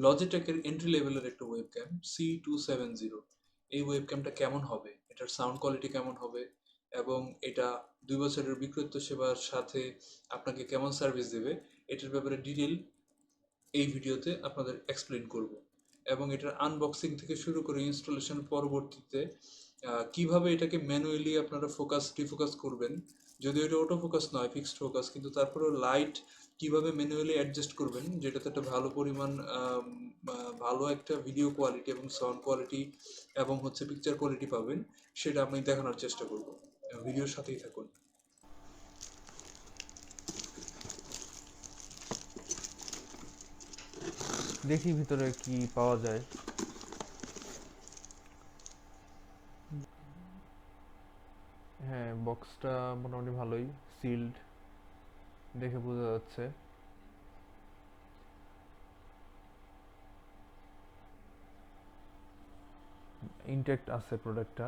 লজিটেকের entry লেভেলের একটা webcam C270। এই ওয়েবক্যামটা কেমন হবে, এটার সাউন্ড কোয়ালিটি কেমন হবে, এবং এটা 2 বছরের বিক্রয়ত্ব সেবার সাথে আপনাকে কেমন সার্ভিস দেবে, এটার ব্যাপারে ডিটেল এই ভিডিওতে আপনাদের এক্সপ্লেন করব। এবং এটার আনবক্সিং থেকে শুরু করে ইনস্টলেশন পরবর্তীতে কিভাবে এটাকে ম্যানুয়ালি আপনারা ফোকাস ডিফোকাস করবেন, যদিও এটা অটো ফোকাস নয়, ফিক্সড ফোকাস, কিন্তু তারপরেও লাইট কিভাবে ম্যানুয়ালি অ্যাডজাস্ট করবেন যেটাতে একটা ভালো পরিমাণ ভালো একটা ভিডিও কোয়ালিটি এবং সাউন্ড কোয়ালিটি এবং হচ্ছে পিকচার কোয়ালিটি পাবেন, সেটা আমি দেখানোর চেষ্টা করব। ভিডিওর সাথেই থাকুন। দেখি ভিতরে কি পাওয়া যায়। হ্যাঁ, বক্সটা মোটামুটি ভালোই সিল্ড, দেখে বোঝা যাচ্ছে। ইনটেক্ট আছে প্রোডাক্টটা।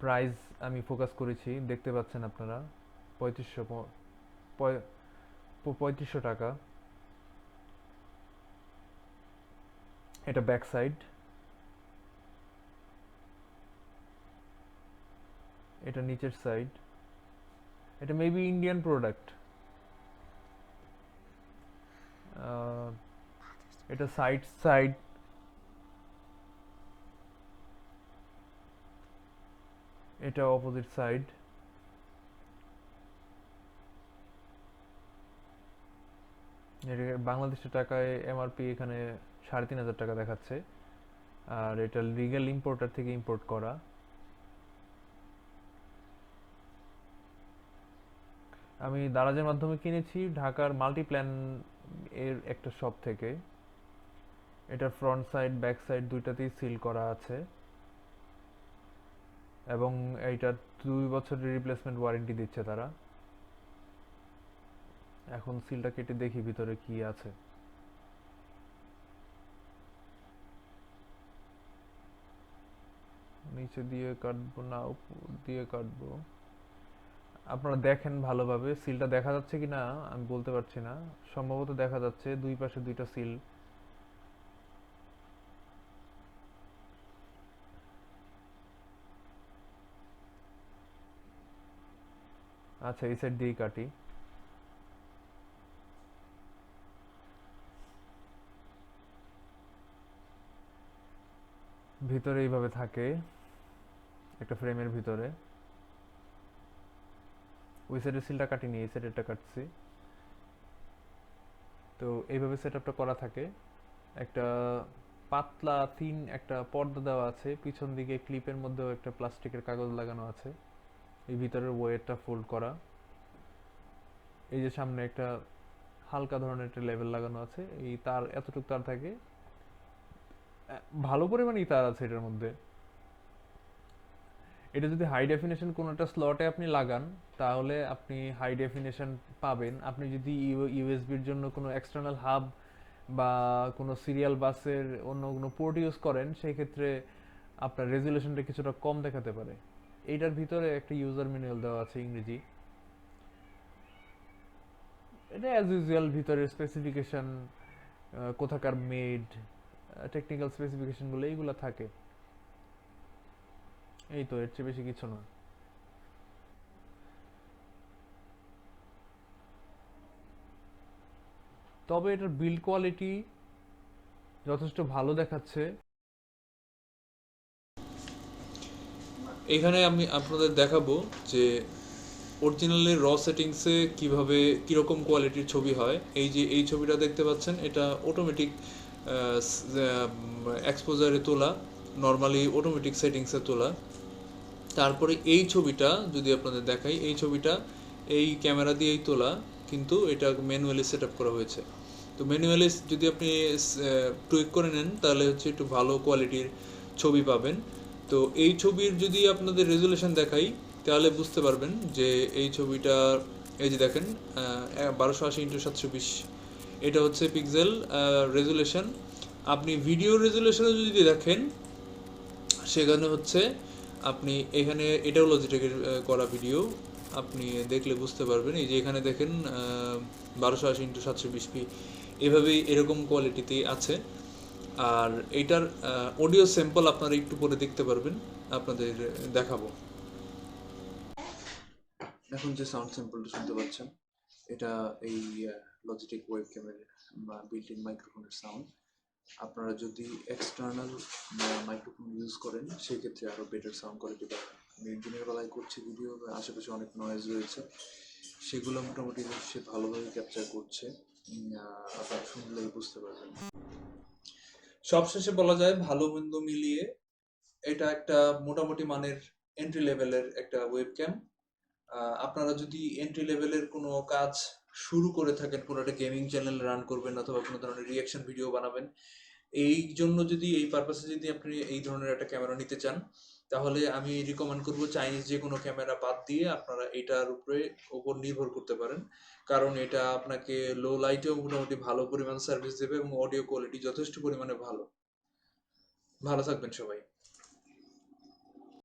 প্রাইস আমি ফোকাস করেছি, দেখতে পাচ্ছেন আপনারা, 3500 টাকা। এটা ব্যাক সাইড, এটা নিচের সাইড। এটা মেবি ইন্ডিয়ান প্রোডাক্ট। এটা সাইড, এটা অপোজিট সাইড। বাংলাদেশের টাকায় এমআরপি এখানে 3500 টাকা দেখাচ্ছে, আর এটা লিগ্যাল ইম্পোর্টার থেকে ইম্পোর্ট করা। আমি দারাজের মাধ্যমে কিনেছি ঢাকার মাল্টিপ্ল্যান এর একটা শপ থেকে। এটা ফ্রন্ট সাইড ব্যাক সাইড দুইটাতেই সিল করা আছে, এবং এইটা 2 বছরের রিপ্লেসমেন্ট ওয়ারেন্টি দিচ্ছে তারা। এখন সিলটা কেটে দেখি ভিতরে কি আছে। নিচে দিয়ে কাটবো না উপর দিয়ে কাটবো, আপনারা দেখেন ভালোভাবে। সিলটা দেখা যাচ্ছে কি না আমি বলতে পারছি না, সম্ভবত দেখা যাচ্ছে, দুই পাশে দুইটা সিল। আচ্ছা, এই সাইড দিয়েই কাটি। ভিতরে এইভাবে থাকে একটা ফ্রেমের ভিতরে। ওই সাইডের সিলটা কাটিনি, এই সাইডেরটা কাটছি। তো এইভাবে সেটআপটা করা থাকে। একটা পাতলা থিন একটা পর্দা দেওয়া আছে, পিছন দিকে ক্লিপের মধ্যেও একটা প্লাস্টিকের কাগজ লাগানো আছে। এই ভিতরের ওয়েটটা ফোল্ড করা। এই যে সামনে একটা হালকা ধরনের একটা লেভেল লাগানো আছে, এই তার এতটুকু তার থাকে, ভালো পরিমাণেই তার আছে এটার মধ্যে। এটা যদি হাই ডেফিনেশন কোনো একটা স্লটে আপনি লাগান তাহলে আপনি হাই ডেফিনেশন পাবেন। আপনি যদি ইউএসবির জন্য কোনো এক্সটার্নাল হাব বা কোনো সিরিয়াল বাসের অন্য কোনো পোর্ট ইউজ করেন, সেই ক্ষেত্রে আপনার রেজুলেশনটা কিছুটা কম দেখাতে পারে। এইটার ভিতরে একটা ইউজার ম্যানুয়াল দেওয়া আছে ইংরেজি। এটা অ্যাজ ইউজুয়াল ভিতরের স্পেসিফিকেশন, কোথাকার মেড, টেকনিক্যাল স্পেসিফিকেশনগুলো এইগুলো থাকে। এই তো, এর চেয়ে বেশি কিছু না। তবে এটার বিল্ড কোয়ালিটি যথেষ্ট ভালো দেখাচ্ছে। এখানে আমি আপনাদের দেখাবো যে অরিজিনালি র সেটিংসে কিভাবে কীরকম কোয়ালিটির ছবি হয়। এই যে এই ছবিটা দেখতে পাচ্ছেন, এটা অটোমেটিক এক্সপোজারে তোলা, নর্মালি অটোমেটিক সেটিংসে তোলা। তারপরে এই ছবিটা যদি আপনাদের দেখাই, এই ছবিটা এই ক্যামেরা দিয়েই তোলা, কিন্তু এটা ম্যানুয়ালি সেট আপ করা হয়েছে। তো ম্যানুয়ালি যদি আপনি টুইক করে নেন তাহলে হচ্ছে একটু ভালো কোয়ালিটির ছবি পাবেন। তো এই ছবির যদি আপনাদের রেজুলেশন দেখাই তাহলে বুঝতে পারবেন যে এই ছবিটার, এই যে দেখেন 1280x720, এটা হচ্ছে পিক্সেল রেজুলেশন। আপনি ভিডিও রেজুলেশনে যদি দেখেন সেখানে হচ্ছে আপনি এখানে, এটাও লজিটেকের করা ভিডিও, আপনি দেখলে বুঝতে পারবেন। এই যে এখানে দেখেন 1280x720p, এভাবেই এরকম কোয়ালিটিতেই আছে। আর এইটার অডিও স্যাম্পল আপনারা একটু পরে দেখতে পারবেন, আপনাদের দেখাবো। এখন যে সাউন্ড স্যাম্পলটা শুনতে পাচ্ছেন, এটা এই লজিটেক ওয়েব ক্যামেরার বা বিল্ট ইন মাইক্রোফোনের সাউন্ড। আপনারা যদি এক্সটার্নাল মাইক্রোফোন ইউজ করেন সেক্ষেত্রে আরও বেটার সাউন্ড কোয়ালিটি পাবেন। আমি দিনের বেলায় করছি ভিডিও, আশেপাশে অনেক নয়েজ রয়েছে, সেগুলো মোটামুটি সে ভালোভাবে ক্যাপচার করছে। আপনারা শুনলেই বুঝতে পারবেন। সবশেষে বলা যায় ভালো মন্দ মিলিয়ে এটা একটা মোটামুটি মানের এন্ট্রি লেভেলের একটা ওয়েবক্যাম। আপনারা যদি এন্ট্রি লেভেলের কোনো কাজ শুরু করে থাকেন, কোনো একটা গেমিং চ্যানেল রান করবেন অথবা কোনো ধরনের রিয়াকশন ভিডিও বানাবেন, এই জন্য যদি এই পারপাসে যদি আপনি এই ধরনের একটা ক্যামেরা নিতে চান, তাহলে আমি রিকমেন্ড করব চাইনিজ যে কোনো ক্যামেরা বাদ দিয়ে আপনারা এটার উপর নির্ভর করতে পারেন। কারণ এটা আপনাকে লো লাইটেও মোটামুটি ভালো পরিমাণ সার্ভিস দেবে এবং অডিও কোয়ালিটি যথেষ্ট পরিমাণে ভালো। ভালো থাকবেন সবাই।